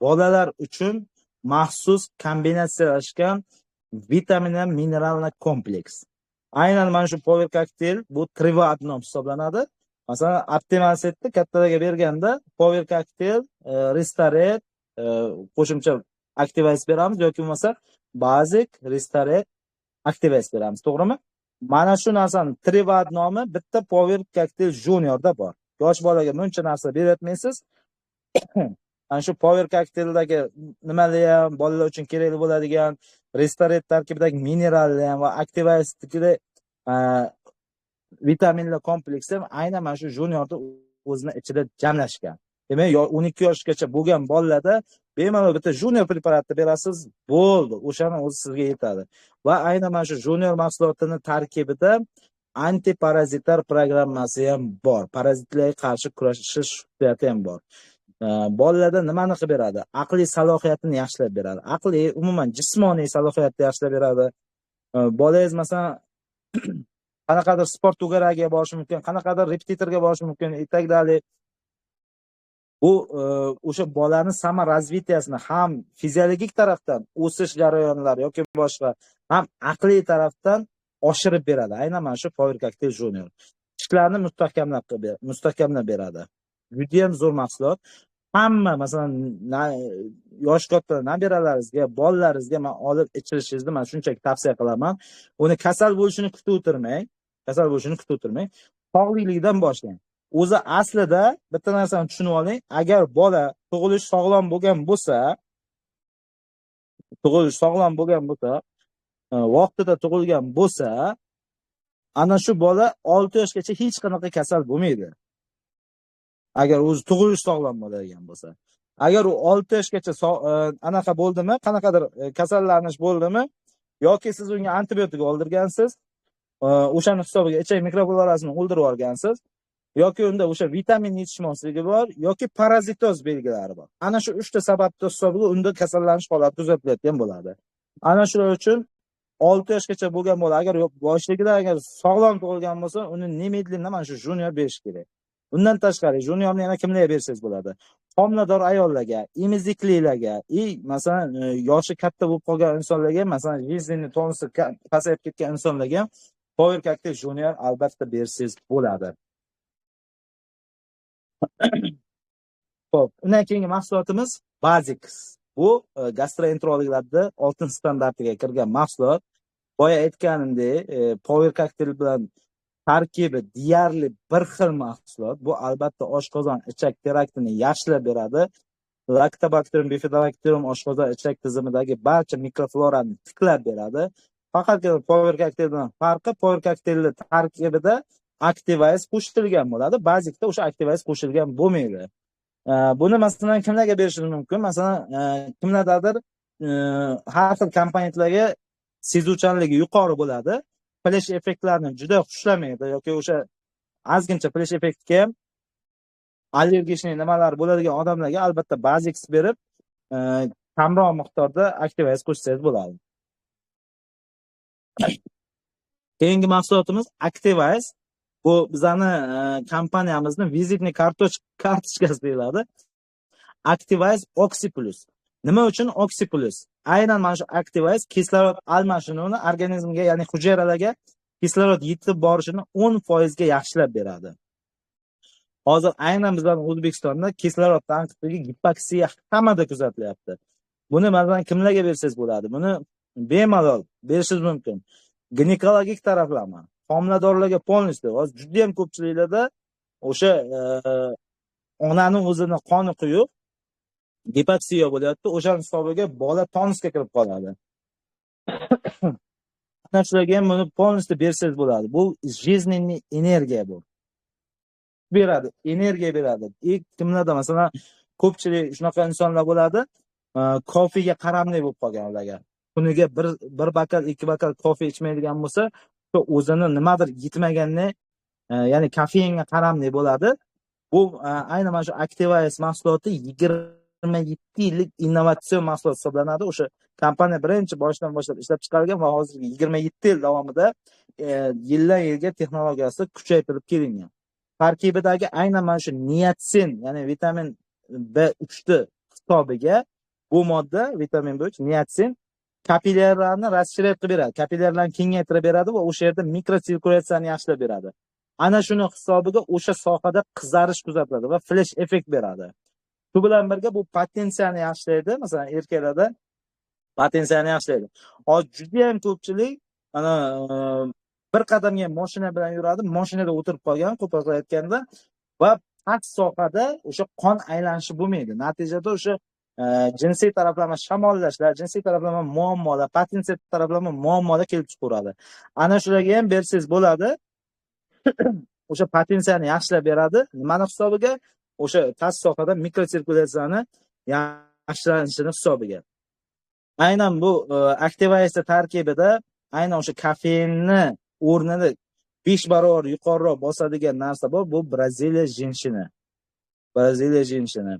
bolalar uchun maxsus kombinatsiyalashgan vitamin va minerallar kompleks. Aynan mana shu Power Cocktail bu Trivatnom hisoblanadi. Masalan, optimal setni kattalarga berganda Power Cocktail, Restorate, qo'shimcha Activize beramiz yoki bo'lmasa Basic, Restorate, Activize beramiz, to'g'rimi? Mana shu narsani Trivatnomi bitta Power Cocktail Juniorda bor. Yosh bolaga buncha narsa berayotmaysiz. Ana shu Power Cocktaildagi nimalar ham bolalar uchun kerakli bo'ladigan Restorate tarkibidagi minerallar ham va Activize'dagi vitaminlar kompleksi ham aynan mana shu Juniorda o'zini ichida jamlashgan. Demak, 12 yoshgacha bo'lgan bolalarda bemalol bitta Junior preparatni berasiz, bo'ldi. O'shani o'zi sizga yetadi. Va aynan mana shu Junior mahsulotining tarkibida antiparazitar programmasi ham bor. Parazitlarga qarshi kurashish xususiyati ham bor. Bolalarda nimani qilib beradi? Aqliy salohiyatini yaxshilab beradi. Aqliy, umuman jismoniy salohiyatni yaxshilab beradi. bolangiz masalan qanaqadir sport to'garagi borishi mumkin, qanaqadir repetitorga borishi mumkin и так далее. Bu o'sha bolani sama razvitiyasini ham fiziologik tarafdan o'sish jarayonlari yoki boshqa, ham aqliy tarafdan oshirib beradi. Aynan mana shu Power Cocktail Junior. Ishlarni mustahkamlab beradi. Juda ham zo'r mahsulot. Hamma masalan yosh katta nabiralaringizga, bolalaringizga men olib ichirishingizni men shunchaki tavsiya qilaman. Uni kasal bo'lishini kutib o'tirmang. Sog'liqlikdan boshlang. O'zi aslida bitta narsani tushunib oling, agar bola tug'ilish sog'lom bo'lgan bo'lsa, vaqtida tug'ilgan bo'lsa, ana shu bola 6 yoshgacha hech qanaqa kasal bo'lmaydi. Agar o'zi tug'ilish sog'lom bo'ladigan bo'lsa. Agar u 6 yoshgacha anaqa bo'ldimi, qanaqadir kasallanish bo'ldimi, yoki siz unga antibiotik oldirgansiz, o'shani hisobiga ichak mikroflorasini o'ldirib yuborgansiz, yoki unda o'sha vitamin yetishmasligi bor, yoki parazitoz belgilari bor. Ana shu 3 ta sababni hisobiga unda kasallanish holati kuzatilayotgan bo'ladi. Ana shuning uchun 6 yoshgacha bo'lgan bola agar yoshligida agar sog'lom tug'ilgan bo'lsa, uni nemedlенно mana shu junior berish kerak. Bundan tashqari juniorni yana kimlarga bersangiz bo'ladi? Homilador ayollarga, emiziklilarga, masalan yoshi katta bo'lib qolgan insonlarga, masalan жизненный tonusi pasayib ketgan insonlarga Power Cocktail Junior albatta bersangiz bo'ladi. Xo'p, undan keyingi mahsulotimiz Basics. Bu gastroenterologlarda oltin standartiga kirgan mahsulot. Boya aytganimdek, Power Cocktail bilan tarkibi deyarli bir xil mahsulot. Bu albatta oshqozon ichak traktini yaxshilab beradi. Lactobacterium bifidobacterium oshqozon ichak tizimidagi barcha mikroflorani tiklab beradi. Faqatgina Power Cocktail bilan farqi, Power Cocktailning tarkibida Activize qo'shilgan bo'ladi. Basicda o'sha Activize qo'shilgan bo'lmaydi. Buni masalan kimlarga berishingiz mumkin? Masalan, kimlardadir har xil komponentlarga sezuvchanligi yuqori bo'ladi. Flash effektlarni juda xushlamaydi yoki o'sha ozgincha flash effektga ham allergik nimalar bo'ladigan odamlarga albatta Basics berib, kamroq miqdorda Activize qo'shsangiz bo'ladi. Keyingi mahsulotimiz Activize. Bu bizani kompaniyamizning vizitniy kartochkasi deyiladi. Activize Oxy Plus. Nima uchun Oxy Plus? Aynan mana shu Activize kislorod almashinuvini organizmga, ya'ni hujayralarga kislorod yetib borishini 10% ga yaxshilab beradi. Hozir aynan bizning O'zbekistonda kislorod tanqitligi, gipoksiya hammada kuzatilyapti. Buni masalan kimlarga bersangiz bo'ladi? Buni bemalol berishingiz mumkin. Ginekologik taraflama, homiladorlarga polностью. Hozir juda ham ko'pchiliklarda o'sha onaning o'zini qoni quyib gipoksiya bo'lyapti. O'sha hisobiga bola tonusga kirib qoladi. Shularga ham buni polностью bersangiz bo'ladi. Bu жизненный energiya bu. Beradi, energiya beradi. Kimlarda masalan ko'pchilik shunaqa insonlar bo'ladi, kofega qaramli bo'lib qolgan ularga. Kuniga bir bakal, 2 bakal kofe ichmaydigan bo'lsa, o'zini nimadir yetmaganda, ya'ni kofeinga qaramli bo'ladi. Bu aynan mana shu Activize mahsuloti 27 yillik innovatsion mahsulot hisoblanadi. O'sha kompaniya birinchi boshidan boshlab ishlab chiqargan va hozir 27 yil davomida yildan yilga texnologiyasi kuchaytirib kelingan. Tarkibidagi aynan mana shu niatsin, ya'ni vitamin B3 hisobiga bu modda vitamin B3 niatsin kapillyarlarni расширять qilib beradi. Kapillyarlarni kengaytirib beradi va o'sha yerda mikrosirkulyatsiyani yaxshilab beradi. Ana shuni hisobiga o'sha sohada qizarish kuzatiladi va flash effekt beradi. Shu bilan birga bu potensiyani yaxshilaydi. Masalan, erkaklarda potensiyani yaxshilaydi. Hozir juda ham ko'pchilik mana bir qadamga mashina bilan yuradi, mashinada o'tirib qolgan, qo'polqa aytganda, va past sohada o'sha qon aylanishi bo'lmaydi. Natijada o'sha jinsiy taraflama shamollashlar, jinsiy taraflama muammolar, potensiya taraflama muammolar kelib chiqaradi. Ana shularga ham bersangiz bo'ladi. O'sha potensiyani yaxshilab beradi. Nimani hisobiga? O'sha past sohada mikrosirkulyatsiyani yaxshilanishini hisobiga. Aynan bu Activize tarkibida aynan o'sha kofeinni o'rnini 5 barobar yuqoriroq bosadigan narsa bor. Bu Braziliya jinshini. Braziliya jinshini.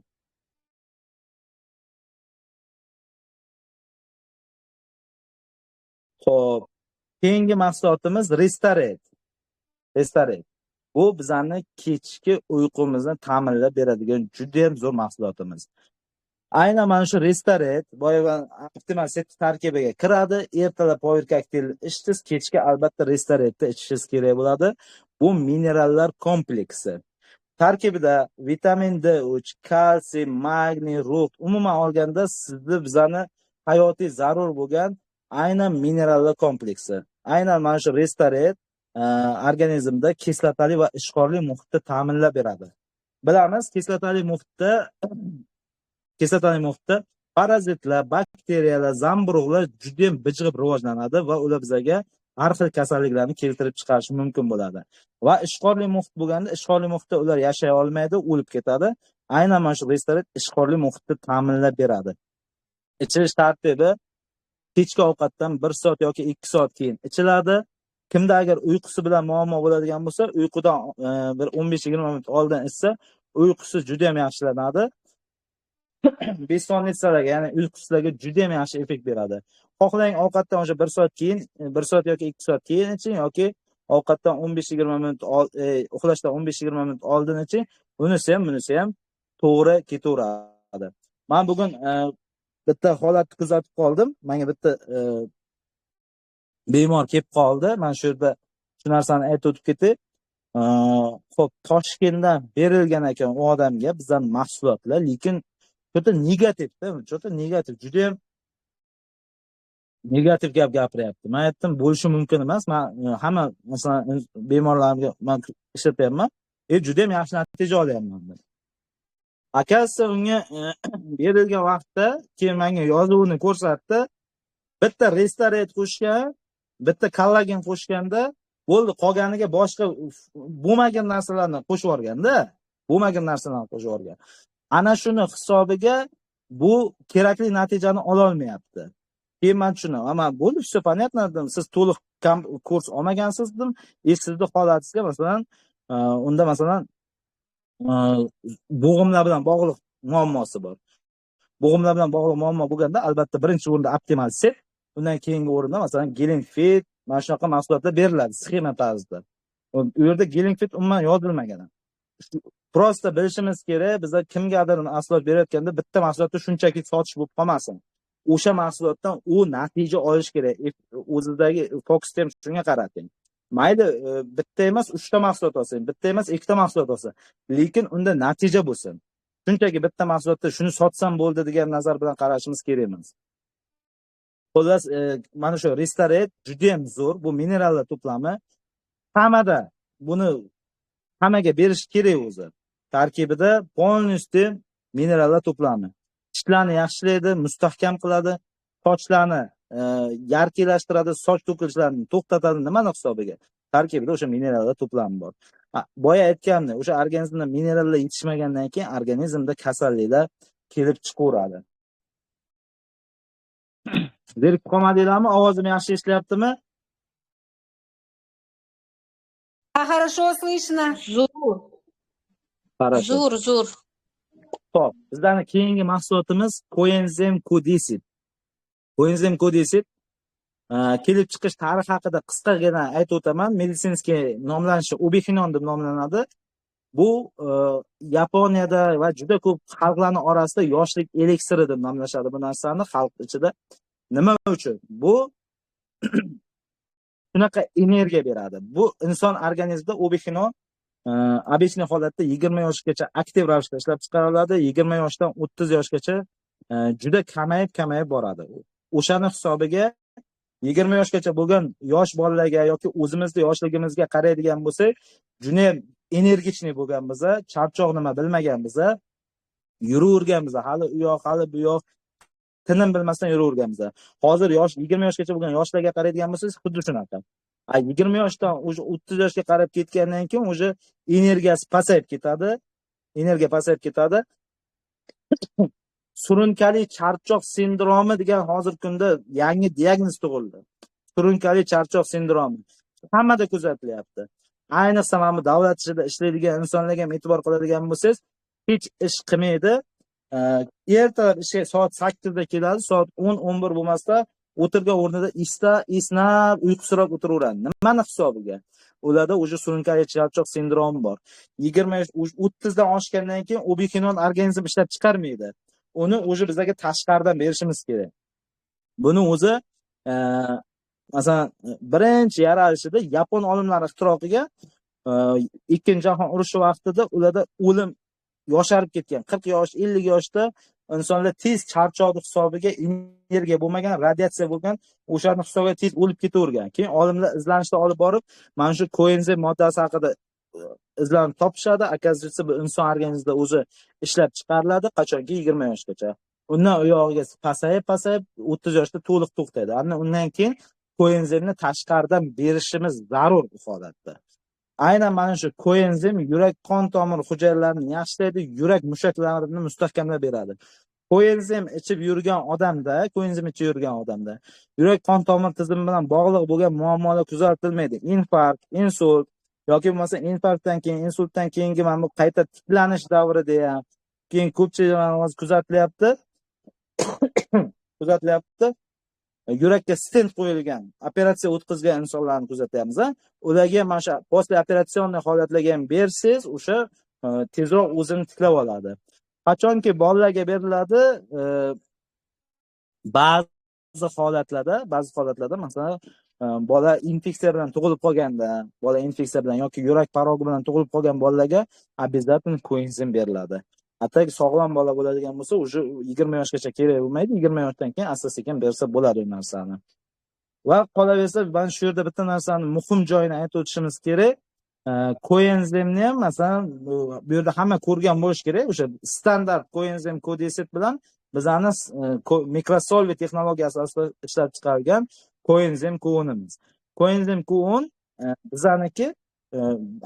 Xo'p, Keyingi mahsulotimiz Restorate. Bu bizani kechki uyqumizni ta'minlab beradigan juda ham zo'r mahsulotimiz. Aynan mana shu Restorate boyaga optimal set tarkibiga kiradi. Ertalab power kokteyl ichsiz, kechki albatta Restorate'da ichishingiz kerak bo'ladi. Bu minerallar kompleksi. Tarkibida vitamin D3, kalsiy, magniy, rux, umuman olganda sizni bizani hayotiy zarur bo'lgan aynan minerallar kompleksi. Aynan mana shu Restorate organizmda kislotali va ishqorli muhitni ta'minlab beradi. Bilamiz, kislotali muhitda parazitlar, bakteriyalar, zamburug'lar juda ham bijg'ib rivojlanadi va ular bizga har xil kasalliklarni keltirib chiqarishi mumkin bo'ladi. Va ishqorli muhit bo'lganda, ishqorli muhitda ular yashay olmaydi, o'lib ketadi. Aynan mana shu Restorate ishqorli muhitni ta'minlab beradi. Ichilish tartibi kechki ovqatdan 1 soat yoki 2 soat keyin ichiladi. Kimda agar uyqusi bilan muammo bo'ladigan bo'lsa, uyqudan bir 15-20 minut oldin ichsa, uyqusi juda ham yaxshilanadi. Bessonetsalarga, ya'ni uyqusizlarga juda ham yaxshi effekt beradi. Xohlang ovqatdan o'sha 1 soat keyin, 1 soat yoki 2 soat keyin iching yoki ovqatdan 15-20 minut uxlashdan 15-20 minut oldin iching. Bunisi ham to'g'ri ketaveradi. Men bugun bitta holatni kuzatib qoldim. Menga bitta bemor kelib qoldi. Men shu yerda shu narsani aytib o'tib ketay. Xo'p, Toshkentdan berilgan ekan u odamga bizdan mahsulotlar, lekin juda negativ, juda ham negativ gap gapiryapti. Men aytdim, bo'lishi mumkin emas. Men hamma masalan bemorlarimga men ishlatyapman. Juda ham yaxshi natija olyapman. Akasi unga berilgan vaqtda keyin menga yozuvini ko'rsatdi. Bitta Restorate qo'shgan, bitta kollagen qo'shganda bo'ldi, qolganiga boshqa bo'lmagan narsalarni qo'shib yuborgan. Ana shuni hisobiga bu kerakli natijani ola olmayapti. Keyin men tushunaman. Ama bo'ldi, все понятно dedim. Siz to'liq kurs olmagansiz dedim. Sizni holatingizga masalan, unda masalan bo'g'imlar bilan bog'liq muammosi bor. Bo'g'imlar bilan bog'liq muammo bo'lganda albatta birinchi o'rinda optimal set, undan keyingi o'rinda masalan Geling Fit, mana shunaqa mahsulotlar beriladi sxema tarzida. U yerda Geling Fit umuman yozilmagan. Prosta bilishimiz kerak, bizlar kimgadir mahsulot berayotganda bitta mahsulotni shunchaki sotish bo'lib qolmasin. O'sha mahsulotdan u natija olish kerak. O'zidagi fokusni ham shunga qarating. Mayli, bitta emas 3 ta mahsulot olsang, bitta emas 2 ta mahsulot olsa, lekin unda natija bo'lsin. Shunchaki bitta mahsulotda shuni sotsam bo'ldi degan nazar bilan qarashimiz kerak emas. Xullas, mana shu Restorate juda ham zo'r, bu minerallar to'plami. Hammaga berish kerak o'zi. Tarkibida polностью minerallar to'plami. Tishlarni yaxshilaydi, mustahkam qiladi, sochlarni yarqilashtiradi, soch to'kilishlarini to'xtatadi. Nimani hisobiga? Tarkibida o'sha minerallar to'plami bor. Boya aytgandim, o'sha organizmda minerallar yetishmagandan keyin organizmda kasalliklar kelib chiqaveradi. Zerikib qolmadinglarmi? Ovozim yaxshi eshitilyaptimi? Хорошо слышно. Zo'r. Xo'p, bizlarning keyingi mahsulotimiz Coenzym Q10. Coenzym Q10 kelib chiqish tarixi haqida qisqagina aytib o'taman. Meditsinskiy nomlanishi ubixinon deb nomlanadi. Bu Yaponiyada va juda ko'p xalqlarning orasida yoshlik eliksiri deb nomlashadi bu narsani xalq ichida. Nima uchun? Bu shunaqa energiya beradi. Bu inson organizmida ubixinon обычный holatda 20 yoshgacha aktiv ravishda ishlab chiqariladi. 20 yoshdan 30 yoshgacha juda kamayib boradi. O'shani hisobiga 20 yoshgacha bo'lgan yosh bolalarga yoki o'zimizning yoshligimizga qaraydigan bo'lsak, juda energichniy bo'lgan biza, charchoq nima bilmaganmiz, yuraverganmiz, hali u yoq, hali bu yoq tinim bilmasdan yuraverganmiz. Hozir 20 yoshgacha bo'lgan yoshlarga qaraydigan bo'lsangiz, xuddi shunaqa. 20 yoshdan 30 yoshga qarab ketgandan keyin o'sha energiyasi pasayib ketadi. Surunkali charchoq sindromi degan hozirgi kunda yangi diagnoz tug'ildi. Surunkali charchoq sindromi hammada kuzatilyapti. Ayniqsa mana davlat ishida ishlaydigan insonlarga ham e'tibor qiladigan bo'lsangiz, hech ish qilmaydi. Ertalab ishga soat 8 da keladi, soat 10-11 bo'lmasdan o'tirgan o'rnida esnab uyqusirab o'tiraveradi. Nimani hisobiga? Ularda уже surunkali charchoq sindromi bor. 20 yosh 30 dan oshgandan keyin obikinon organizm ishlab chiqarmaydi. Uni уже bizga tashqaridan berishimiz kerak. Buni o'zi masalan birinchi yaralishida yapon olimlari ixtiro qilgan, ikkinchi jahon urushi vaqtida ularda o'lim yosharib ketgan 40 yosh 50 yoshda insonlar tez charchoqni hisobiga energiya bo'lmagan, radiatsiya bo'lgan, o'shani hisobiga tez o'lib ketavergan. Keyin olimlar izlanishlar olib borib, mana shu koenzim moddasi haqida izlanib topishadi. Akaziysi bu inson organizmida o'zi ishlab chiqariladi, qachonki 20 yoshgacha. Undan u yog'iga pasayib 30 yoshda to'liq to'xtaydi. Undan keyin koenzimni tashqaridan berishimiz zarur bu holatda. Aynan mana shu koenzim yurak qon tomir hujayralarini yaxshilaydi, yurak mushaklarini mustahkamlab beradi. Koenzim ichib yurgan odamda yurak qon tomir tizimi bilan bog'liq bo'lgan muammolar kuzatilmaydi. Infarkt, insult yoki bo'lmasa infarktdan keyin, insultdan keyingi mana bu qayta tiklanish davrida ham keyin ko'pchilik kuzatilyapti. Yurakka stent qo'yilgan, operatsiya o'tkazgan insonlarni kuzatyapmiz. Ularga mana shu posle operatsion holatlarga ham bersangiz, o'sha tezroq o'zini tiklab oladi. Qachonki bolalarga beriladi, ba'zi holatlarda masalan bola infeksiya bilan tug'ilib qolganda, yoki yurak parogi bilan tug'ilib qolgan bolalarga обязательно koenzim beriladi. Hatto sog'lom bola bo'ladigan bo'lsa, o'sha 20 yoshgacha kerak bo'lmaydi. 20 yoshdan keyin asta-sekin bersa bo'ladi bu narsani. Va qolaversa, men shu yerda bitta narsani muhim joyini aytib o'tishimiz kerak. Koenzimni ham masalan bu yerda hamma ko'rgan bo'lish kerak. O'sha standart koenzim kodeset bilan bizani mikrosolvi texnologiyasi asosida ishlab chiqarilgan koenzim Q10'imiz. Koenzim Q10 bizaniki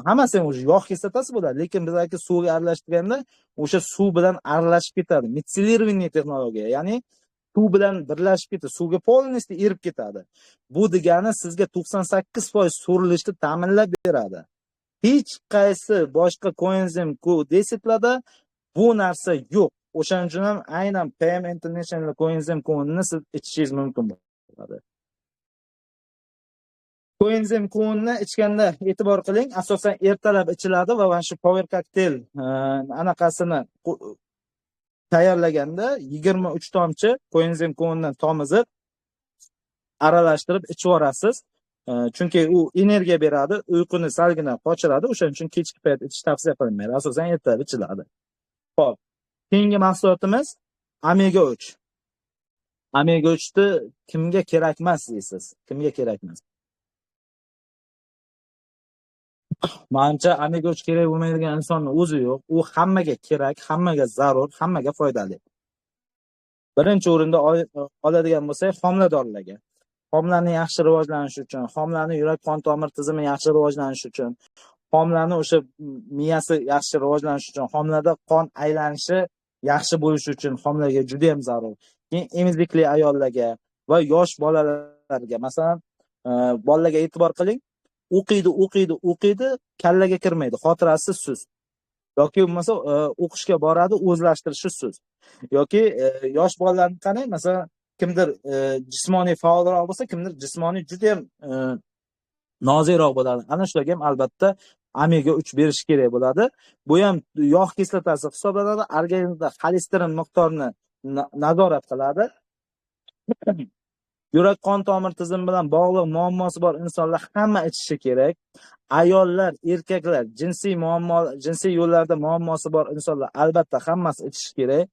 hammasi ham o'sha yog' kislotasi bo'ladi, lekin bizaki suvga aralashtirganda o'sha suv bilan aralashib ketadi. Mitsilirованный texnologiya, ya'ni suv bilan birlashib ketadi, suvga polностью erib ketadi. Bu degani sizga 98% surilishni ta'minlab beradi. Hech qaysi boshqa koenzim Q10'larda bu narsa yo'q. O'shaning uchun ham aynan PM International koenzim Q10'ni siz ichishingiz mumkin bo'ladi. Koenzim Q10'ni ichganda e'tibor qiling, asosan ertalab ichiladi va mana shu power cocktail anaqasini tayyorlaganda 23 tomchi koenzim Q10'dan tomizib aralashtirib ichib yorasiz. Chunki u energiya beradi, uyquni salgina qochiradi, o'shaning uchun kechki payt ichish tavsiya qilinmaydi. Asosan ertalab ichiladi. Xo'p, keyingi mahsulotimiz omega 3. Omega 3 kimga kerak emas deysiz? Kimga kerak emas? Menimcha omega 3 kerak bo'lmaydigan insonning o'zi yo'q. U hammaga kerak, hammaga zarur, hammaga foydali. Birinchi o'rinda oladigan bo'lsak, homiladorlarga. Homilaning yaxshi rivojlanishi uchun, homilaning yurak qon tomir tizimi yaxshi rivojlanishi uchun, homilaning o'sha miyasi yaxshi rivojlanishi uchun, homilada qon aylanishi yaxshi bo'lishi uchun homilaga juda ham zarur. Keyin emizikli ayollarga va yosh bolalarga, masalan, bolalarga e'tibor qiling. O'qiydi, kallaga kirmaydi, xotirasi sust. Yoki bo'lmasa o'qishga boradi, o'zlashtirishi sust. Yoki yosh bolalarni qarang, masalan, kimdir jismoniy faolroq bo'lsa, kimdir jismoniy juda ham nozikroq bo'ladi. Ana shularga ham albatta omega 3 berish kerak bo'ladi. Bu ham yog' kislotasi hisoblanadi, organizmda xolesterin miqdorini nazorat qiladi. Yurak qon tomir tizimi bilan bog'liq muammosi bor insonlar hamma ichishi kerak. Ayollar, erkaklar, jinsiy yo'llarda muammosi bor insonlar albatta hammasi ichishi kerak.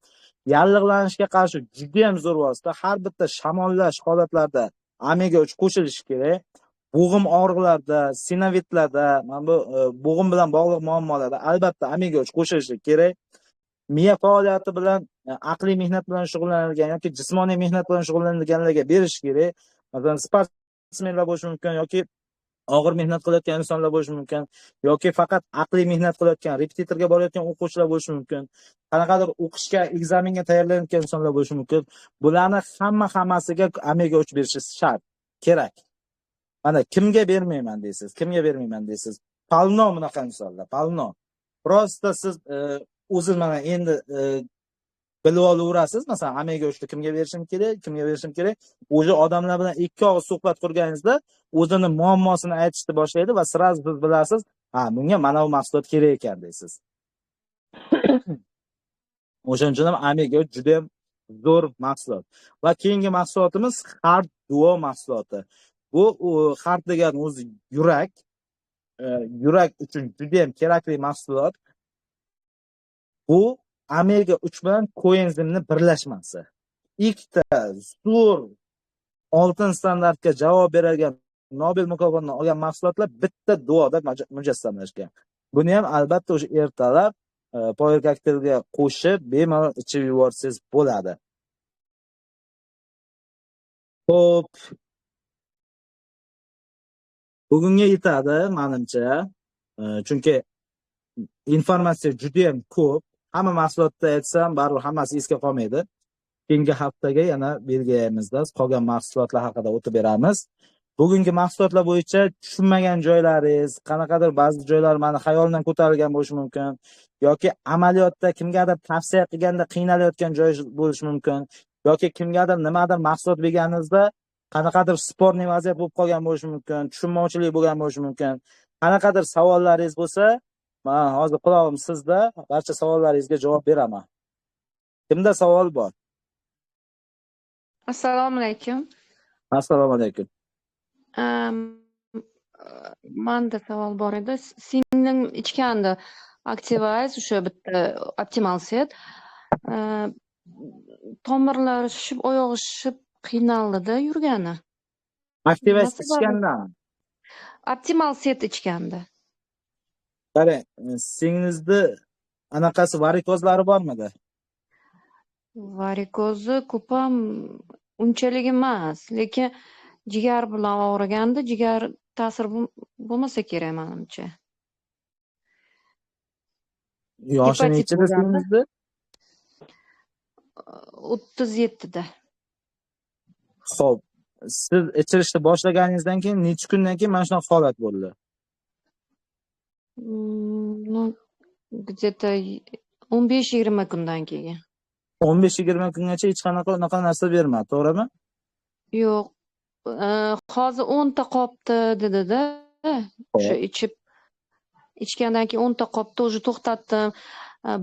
Yallig'lanishga qarshi juda ham zo'r vosita. Har bitta shamollash holatlarida omega 3 qo'shilishi kerak. Bo'g'im og'riqlarida, sinovitlarda, mana bu bo'g'im bilan bog'liq muammolarda albatta omega 3 qo'shilishi kerak. Miya faoliyati bilan, aqliy mehnat bilan shug'ullanadigan yoki jismoniy mehnat bilan shug'ullanadiganlarga berish kerak. Masalan, sportsmenlar bo'lishi mumkin yoki og'ir mehnat qilayotgan insonlar bo'lishi mumkin yoki faqat aqliy mehnat qilayotgan, repetitorga borayotgan o'quvchilar bo'lishi mumkin. Qanaqadir o'qishga, ekzaminga tayyorlanayotgan insonlar bo'lishi mumkin. Bularni hammasiga omega 3 berish shart, kerak. Mana kimga bermayman deysiz? Palno bunaqa insonlar, palno. Prosta siz o'zingiz mana endi bilib olaverasiz. Masalan, omega 3 ni kimga berishim kerak, kimga berishim kerak. O'sha odamlar bilan ikki og'iz suhbat qurganingizda o'zini muammosini aytishni boshlaydi va sразу siz bilasiz, ha, bunga mana bu mahsulot kerak ekan deysiz. O'shaning uchun ham omega 3 juda ham zo'r mahsulot. Va keyingi mahsulotimiz Heart Duo mahsuloti. Bu Heart degani o'zi yurak. Yurak uchun juda ham kerakli mahsulot. Bu omega 3 bilan koenzimni birlashmasi. Ikkita zo'r oltin standartga javob beradigan Nobel mukofotini olgan mahsulotlar bitta duoda mujassamlashgan. Buni ham albatta o'sha ertalab power kokteylga qo'shib bemalol ichib yuborsangiz bo'ladi. Xo'p. Bugunga yetadi menimcha. Chunki informatsiya juda ham ko'p. Hamma mahsulotni aytsam, baribir hammasi esga qolmaydi. Keyingi haftaga yana belgilaymizda qolgan mahsulotlar haqida o'tib beramiz. Bugungi mahsulotlar bo'yicha tushunmagan joylaringiz, qanaqadir ba'zi joylar meni xayolimdan ko'tarilgan bo'lishi mumkin yoki amaliyotda kimgadir tavsiya qilganda qiynalayotgan joy bo'lishi mumkin yoki kimgadir nimadir mahsulot berganingizda qanaqadir sportniy vaziyat bo'lib qolgan bo'lishi mumkin, tushunmovchilik bo'lgan bo'lishi mumkin. Qanaqadir savollaringiz bo'lsa, men hozir qulog'im sizda, barcha savollaringizga javob beraman. Kimda savol bor? Assalomu alaykum. Assalomu alaykum. Menda savol bor edi. Singlim ichgandi Activise, o'sha bitta Optimal Set. Tomirlari shishib, oyog'i shishib qiynaldida yurgani. Activise ichgandan. Optimal Set ichgandi. Qarang, singlingizni anaqasi varikozlari bormidi? Varikozi ko'p ham unchalik emas, lekin jigar bilan og'rigandi. Jigar ta'sir bo'lmasa kerak menimcha. Yoshi Hepatit nechida bo'lganda. singizni? 37 da. Xo'p, siz ichirishni boshlaganingizdan keyin necha kundan keyin mana shunaqa holat bo'ldi? Ну, где-то 15-20 kundan keyin. 15-20 kungacha hech qanaqa unaqa narsa bermadi, to'g'rimi? Yo'q. Hozir 10 ta qopti dedi-da. O'sha ichgandan keyin 10 ta qopni o'zi to'xtatdim.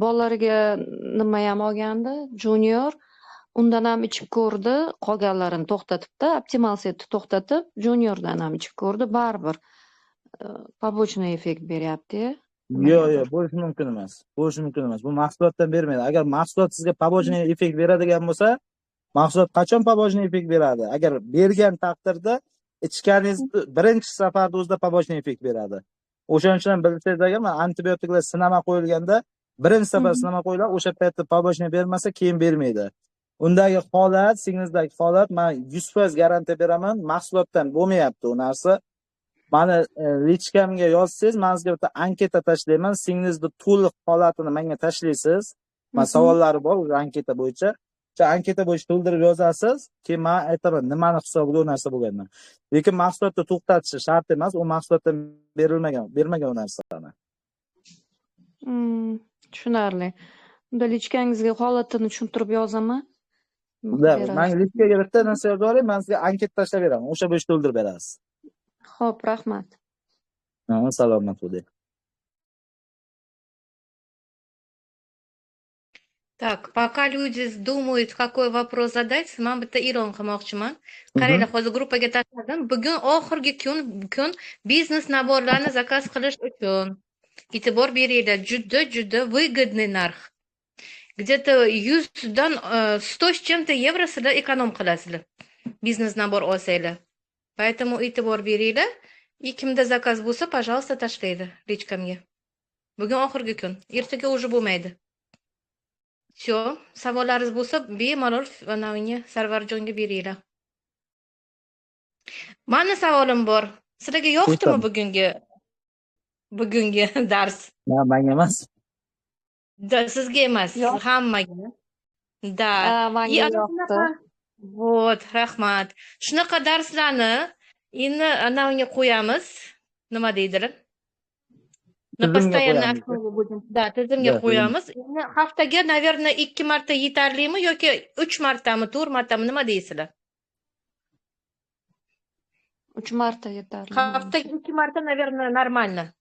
Bolalariga nima ham olgandi, Junior. Undan ham ichib ko'rdi, qolganlarini to'xtatibdi. Optimal Setni to'xtatib, Juniordan ham ichib ko'rdi, baribir побочный effekt beryapti. Yo'q, bo'lishi mumkin emas. Bo'lishi mumkin emas. Bu mahsulotdan bermaydi. Agar mahsulot sizga побочный effekt beradigan bo'lsa, mahsulot qachon побочный effekt beradi? Agar bergan taqdirda ichganingiz birinchi safarda o'zida побочный effekt beradi. O'shaning uchun ham bilsangiz agar antibiotiklar sinama qo'yilganda birinchi safar sinama qo'yiladi, o'sha paytda побочный bermasa, keyin bermaydi. Undagi holat, singingizdagi holat, men 100% garantiya beraman, mahsulotdan bo'lmayapti u narsa. Mani lichkamga yozsangiz, men sizga bitta anketa tashlayman. Singingizni to'liq holatini menga tashlaysiz. Men savollari bor o'sha anketa bo'yicha. O'sha anketa bo'yicha to'ldirib yozasiz, keyin men aytaman nimani hisobiga u narsa bo'lganini. Lekin mahsulotni to'xtatish shart emas, u mahsulotdan bermagan u narsani. Tushunarli. Unda lichkangizga holatini tushuntirib yozaman. Men lichkaga bitta narsa yozib yuboring, men sizga anketa tashlab beraman. O'sha bo'yicha to'ldirib berasiz. Xo'p, rahmat. Salomat bo'ling. Так, пока люди думают, какой вопрос задать, man bitta e'lon qilmoqchiman. Qaranglar, hozir gruppaga tashladim. Bugun oxirgi kun biznes naborlarni zakaz qilish uchun e'tibor beringlar. Juda выгодный narx. Где-то 100dan 100 с чем-то евро sizlar ekonom qilasizlar. Biznes nabor olsanglar. Поэтому e'tibor beringlar. Kimda zakaz bo'lsa, пожалуйста, tashlaydi lichkamga. Bugun oxirgi kun. Ertaga уже bo'lmaydi. Всё, savollaringiz bo'lsa, bemalol anavini Sarvarjonga beringlar. Mani savolim bor. Sizlarga yoqdimi bugungi dars? Menga emas. Sizga emas, hammaga. Da. Menga yoqdi. Вот, rahmat. Shunaqa darslarni endi anavga qo'yamiz. Nima deydilar? На Tizimga постоянной qo'yamiz. основе будем. Да, tizimga Да, qo'yamiz. Endi haftaga, наверное, 2 marta yetarlimi yoki 3 martami, 4 martami, nima deysizlar? 3 marta yetarli Haftaga menimcha. 2 marta, naверное, нормально.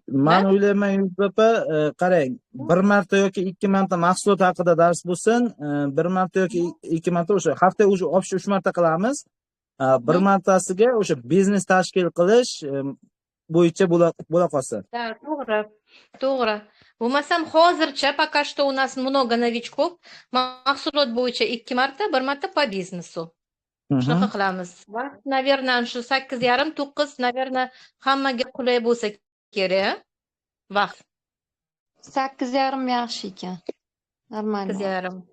Man Da? o'ylayman Yulduz opa, qarang, bir marta yoki ikki marta mahsulot haqida dars bo'lsin, bir marta yoki ikki marta o'sha haftaga o'sha общий 3 marta qilamiz. Bir martasiga o'sha biznes tashkil qilish bo'yicha bo'la qolsin. Да, to'g'ri. To'g'ri. Bo'lmasam hozircha пока что у нас много новичков. Mahsulot bo'yicha 2 marta, 1 marta по бизнесу. Shunaqa qilamiz. Vaqt, наверное, shu 8:30, 9, наверное, hammaga qulay bo'lsa kerak. Vaqt 8:30 yaxshi ekan. Normal. 8:30.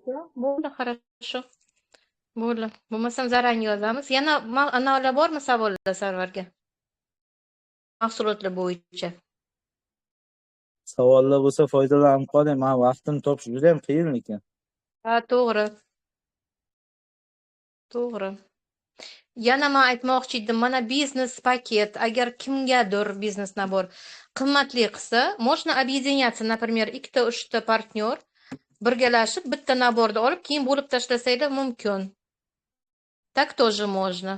Bo'ldi, хорошо. Bo'ldi. Bo'lmasam zarangi yozamiz. Yana anavilar bormi savollar Sarvarga? Mahsulotlar bo'yicha. Savollar bo'lsa foydalanib qoling. Men vaqtni topish juda ham qiyin ekan. Ha, to'g'ri. To'g'ri. Yana men aytmoqchi edim, mana biznes paket, agar kimgadir biznes nabor qimmatli qilsa, можно объединяться, например, 2-3 ta partnyor birgalashib bitta naborni olib, keyin bo'lib tashlasanglar mumkin. Так тоже можно.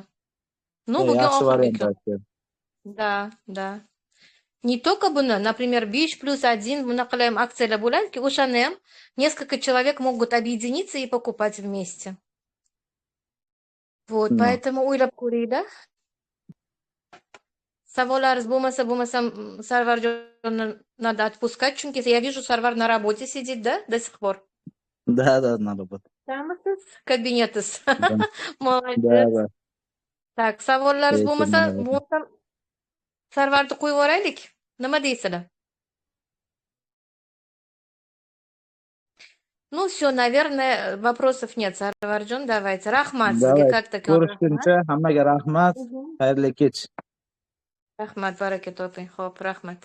Ну, bugun Yaxshi oxirgi variant kun. ekan. Да, да. Не только buni, например, 5+1 bunaqa ham aksiyalar bo'ladiki, o'shani ham nесколько человек могут объединиться и покупать вместе. Вот, поэтому o'ylab ko'ringlar. Savollaringiz bo'lmasa Sarvarjonni надо отпускать, chunki я вижу, Sarvar на работе сидит, да, до сих пор. Да, narobat. Tamisiz? Kabinetisiz. Да, Молодец. да. Так, savollaringiz Lekin bo'lmasa, nima Sarvarni qo'yib yuboraylik. Nima deysizlar? Ну, все, наверное, вопросов нет, Sarvarjon, давайте. Rahmat sizga Давай, kattakon rahmat. ko'rishguncha hammaga rahmat. Xayrli kech. Rahmat, baraka toping. Xo'p, rahmat.